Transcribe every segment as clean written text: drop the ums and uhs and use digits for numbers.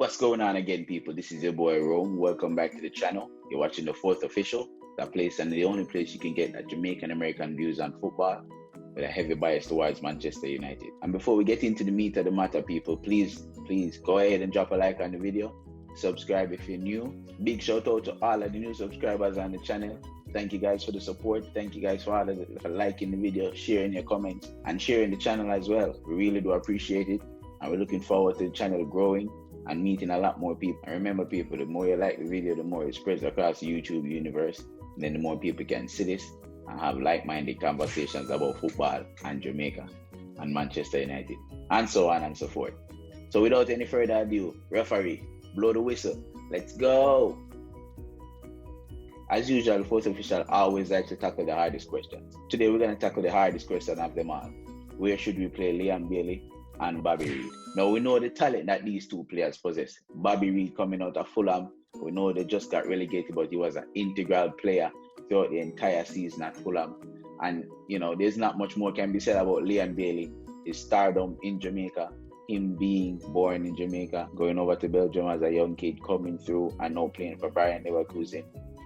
What's going on again, people? This is your boy Rome. Welcome back to the channel. You're watching the fourth official, that place and the only place you can get a Jamaican American views on football with a heavy bias towards Manchester United. And before we get into the meat of the matter, people, please go ahead and drop a like on the video. Subscribe if you're new. Big shout out to all of the new subscribers on the channel. Thank you guys for the support. Thank you guys for liking the video, sharing your comments, and sharing the channel as well. We really do appreciate it. And we're looking forward to the channel growing and meeting a lot more people. And remember, people, the more you like the video, the more it spreads across the YouTube universe. And then the more people can see this and have like-minded conversations about football and Jamaica and Manchester United, and so on and so forth. So without any further ado, referee, blow the whistle. Let's go. As usual, the fourth official always likes to tackle the hardest questions. Today we're going to tackle the hardest question of them all. Where should we play Leon Bailey and Bobby Ried? Now, we know the talent that these two players possess. Bobby Ried coming out of Fulham, we know they just got relegated, but he was an integral player throughout the entire season at Fulham. And, you know, there's not much more can be said about Leon Bailey, his stardom in Jamaica, him being born in Jamaica, going over to Belgium as a young kid, coming through and now playing for Bayern Leverkusen.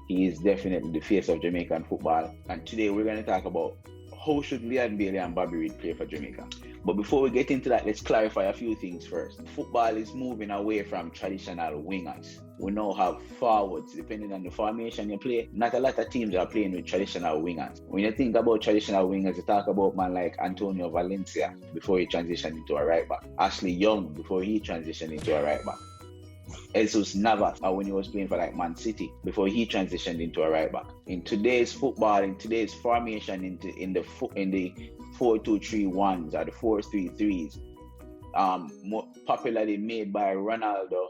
He is definitely the face of Jamaican football. And today we're going to talk about how should Leon Bailey and Bobby Ried play for Jamaica. But before we get into that, let's clarify a few things first. Football is moving away from traditional wingers. We now have forwards, depending on the formation you play. Not a lot of teams are playing with traditional wingers. When you think about traditional wingers, you talk about man like Antonio Valencia before he transitioned into a right back. Ashley Young before he transitioned into a right back. Jesus Navas when he was playing for like Man City before he transitioned into a right back. In today's football, in today's formation, in the 4-2-3-1s or the 4-3-3s, more popularly made by Ronaldo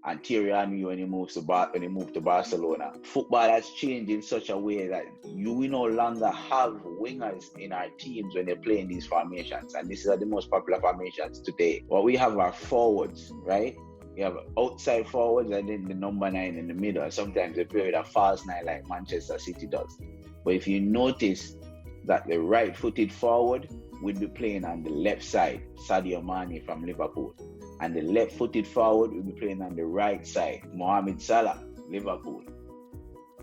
and Thierry Henry when he moved to Barcelona. Football has changed in such a way that we no longer have wingers in our teams when they're playing these formations, and these are the most popular formations today. What we have are forwards, right? You have outside forwards and then the number 9 in the middle. Sometimes they play with a false 9 like Manchester City does. But if you notice that the right-footed forward would be playing on the left side, Sadio Mane from Liverpool. And the left-footed forward will be playing on the right side, Mohamed Salah, Liverpool.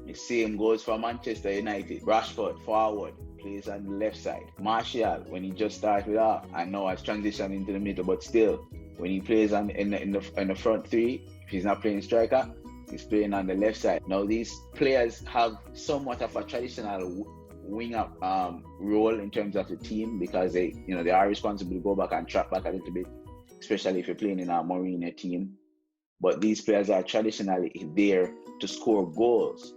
The same goes for Manchester United. Rashford, forward, plays on the left side. Martial, when he just started off, and now has transitioned into the middle, but still, when he plays in the front three, if he's not playing striker, he's playing on the left side. Now, these players have somewhat of a traditional wing-up role in terms of the team, because they are responsible to go back and track back a little bit, especially if you're playing in a Mourinho team. But these players are traditionally there to score goals.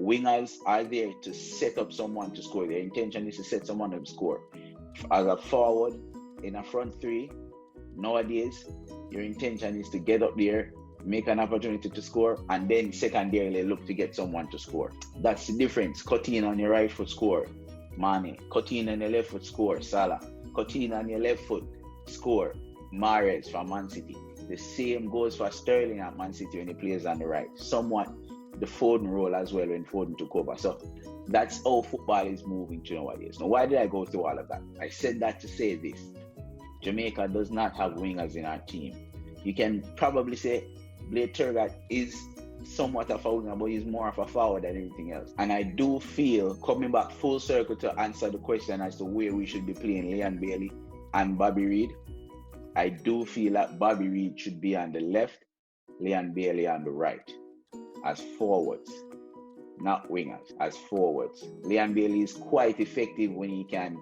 Wingers are there to set up someone to score. Their intention is to set someone up to score. As a forward in a front three, nowadays, your intention is to get up there, make an opportunity to score, and then secondarily look to get someone to score. That's the difference. Coutinho on your right foot, score, Mane. Coutinho on your left foot, score, Salah. Coutinho on your left foot, score, Mahrez from Man City. The same goes for Sterling at Man City when he plays on the right. Somewhat the Foden role as well when Foden took over. So that's how football is moving to nowadays. Now, why did I go through all of that? I said that to say this. Jamaica does not have wingers in our team. You can probably say Blade Turgot is somewhat of a winger, but he's more of a forward than anything else. And I do feel, coming back full circle to answer the question as to where we should be playing Leon Bailey and Bobby Ried, I do feel that Bobby Ried should be on the left, Leon Bailey on the right, as forwards, not wingers, as forwards. Leon Bailey is quite effective when he can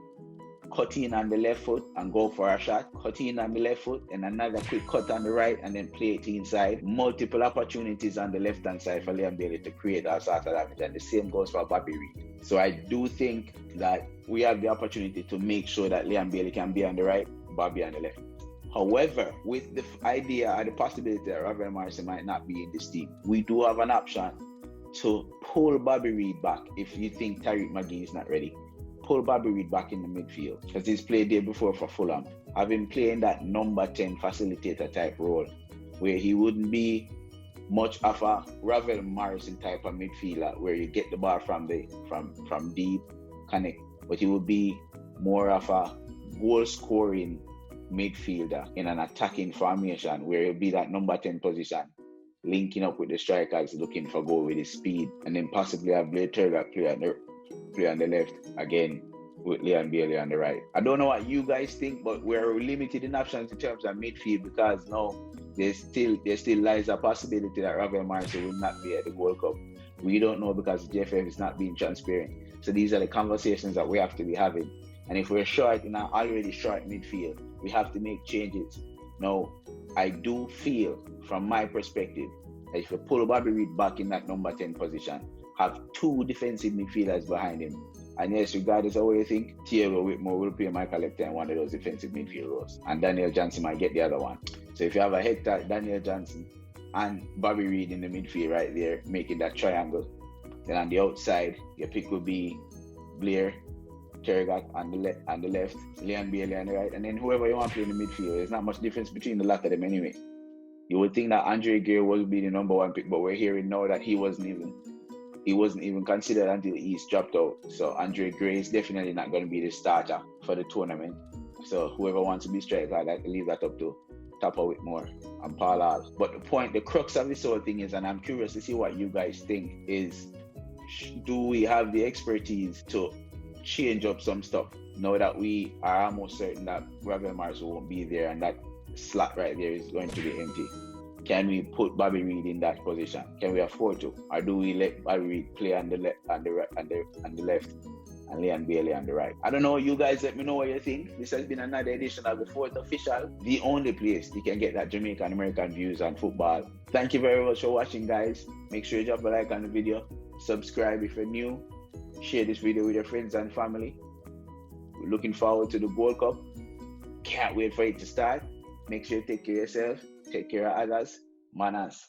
cut in on the left foot and go for a shot, cut in on the left foot and another quick cut on the right, and then play it inside. Multiple opportunities on the left hand side for Leon Bailey to create all sorts of damage, and the same goes for Bobby Ried. So I do think that we have the opportunity to make sure that Leon Bailey can be on the right, Bobby on the left. However, with the idea or the possibility that Ravel Morrison might not be in this team, we do have an option to pull Bobby Ried back if you think Tariq McGee is not ready. Pull Bobby Ried back in the midfield, because he's played there before for Fulham. I've been playing that number 10 facilitator type role, where he wouldn't be much of a Ravel Morrison type of midfielder, where you get the ball from deep, connect, but he would be more of a goal scoring midfielder in an attacking formation where he'll be that number 10 position, linking up with the strikers looking for goal with his speed, and then possibly have Blade Turgot play on the left again with Leon Bailey on the right. I don't know what you guys think, but we're limited in options in terms of midfield because now there still lies a possibility that Ravel Marshall will not be at the World Cup. We don't know because the JFF is not being transparent. So these are the conversations that we have to be having. And if we're short in an already short midfield, we have to make changes. Now, I do feel, from my perspective, that if you pull Bobby Reed back in that number 10 position, have two defensive midfielders behind him. And yes, regardless of what you think, Thiago Whitmore will play Michael Lecter in one of those defensive midfield roles. And Daniel Johnson might get the other one. So if you have a Hector, Daniel Johnson, and Bobby Reed in the midfield right there, making that triangle, then on the outside, your pick will be Blair, Turgot on the left, Leon Bailey on the right, and then whoever you want to play in the midfield. There's not much difference between the lot of them anyway. You would think that Andre Gray will be the number one pick, but we're hearing now that he wasn't even considered until the East dropped out. So Andre Gray is definitely not going to be the starter for the tournament. So whoever wants to be striker, I'd like to leave that up to Tapa Whitmore and Paul Hall. But the crux of this whole thing is, and I'm curious to see what you guys think, is do we have the expertise to change up some stuff now that we are almost certain that Ravel Marshall won't be there and that slot right there is going to be empty? Can we put Bobby Reed in that position? Can we afford to? Or do we let Bobby Reed play on the left, on the left, and Leon Bailey on the right? I don't know. You guys let me know what you think. This has been another edition of the Fourth Official, the only place you can get that Jamaican American views on football. Thank you very much for watching, guys. Make sure you drop a like on the video. Subscribe if you're new. Share this video with your friends and family. We're looking forward to the World Cup. Can't wait for it to start. Make sure you take care of yourself. Take care of others. Manaz.